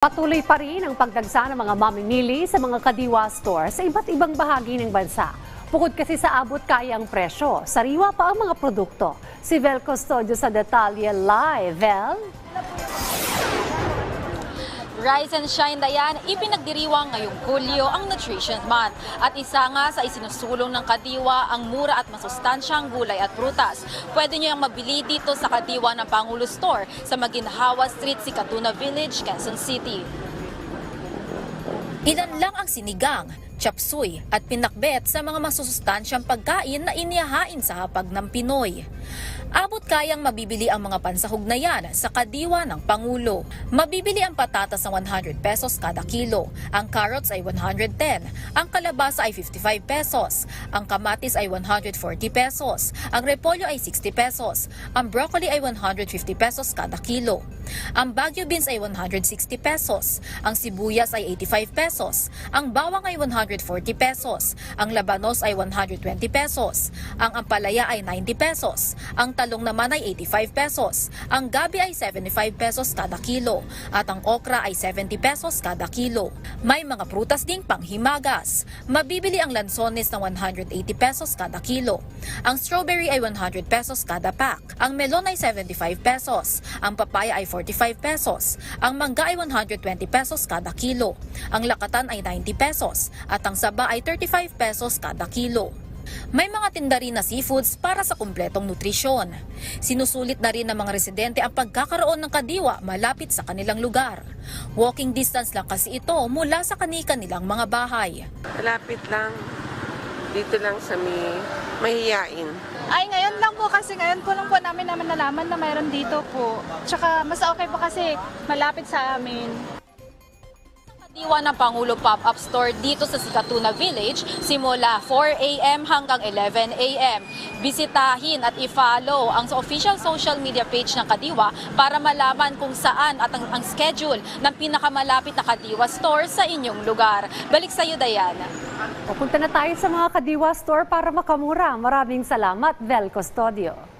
Patuloy pa rin ang pagdagsa ng mga mamimili sa mga Kadiwa store sa iba't ibang bahagi ng bansa. Bukod kasi sa abot kayang presyo, sariwa pa ang mga produkto. Si Vel Custodio sa detalye live. Vel? Rise and Shine Dayan, ipinagdiriwang ngayong Hulyo ang Nutrition Month. At isa nga sa isinusulong ng Kadiwa ang mura at masustansyang gulay at prutas. Pwede nyo yung mabili dito sa Kadiwa ng Pangulo Store sa Maginhawa Street, Sikatuna Village, Quezon City. Ilan lang ang sinigang, chapsuy at pinakbet sa mga masusustansyang pagkain na inihahain sa hapag ng Pinoy. Abot kayang mabibili ang mga pansahog na yan sa Kadiwa ng Pangulo. Mabibili ang patatas ng 100 pesos kada kilo, ang carrots ay 110, ang kalabasa ay 55 pesos, ang kamatis ay 140 pesos, ang repolyo ay 60 pesos, ang broccoli ay 150 pesos kada kilo. Ang Baguio beans ay 160 pesos, ang sibuyas ay 85 pesos, ang bawang ay 140 pesos, ang labanos ay 120 pesos, ang ampalaya ay 90 pesos, ang talong naman ay 85 pesos, ang gabi ay 75 pesos kada kilo, at ang okra ay 70 pesos kada kilo. May mga prutas ding panghimagas. Mabibili ang lansones na 180 pesos kada kilo, ang strawberry ay 100 pesos kada pack, ang melon ay 75 pesos, ang papaya ay 45 pesos, ang mangga ay 120 pesos kada kilo, ang lakatan ay 90 pesos, at ang saba ay 35 pesos kada kilo. May mga tinda rin na seafoods para sa kumpletong nutrisyon. Sinusulit na rin ng mga residente ang pagkakaroon ng Kadiwa malapit sa kanilang lugar. Walking distance lang kasi ito mula sa kani-kanilang mga bahay. Malapit lang. Dito lang sa Mahiyain. Ay, ngayon lang po kasi ngayon ko lang po namin nalaman na mayroon dito po. Tsaka mas okay po kasi malapit sa amin. Kadiwa ng Pangulo Pop-Up Store dito sa Sikatuna Village simula 4 a.m. hanggang 11 a.m. Bisitahin at i-follow ang official social media page ng Kadiwa para malaman kung saan at ang schedule ng pinakamalapit na Kadiwa store sa inyong lugar. Balik sa iyo, Diana. Pupunta na tayo sa mga Kadiwa store para makamura. Maraming salamat, Vel Custodio.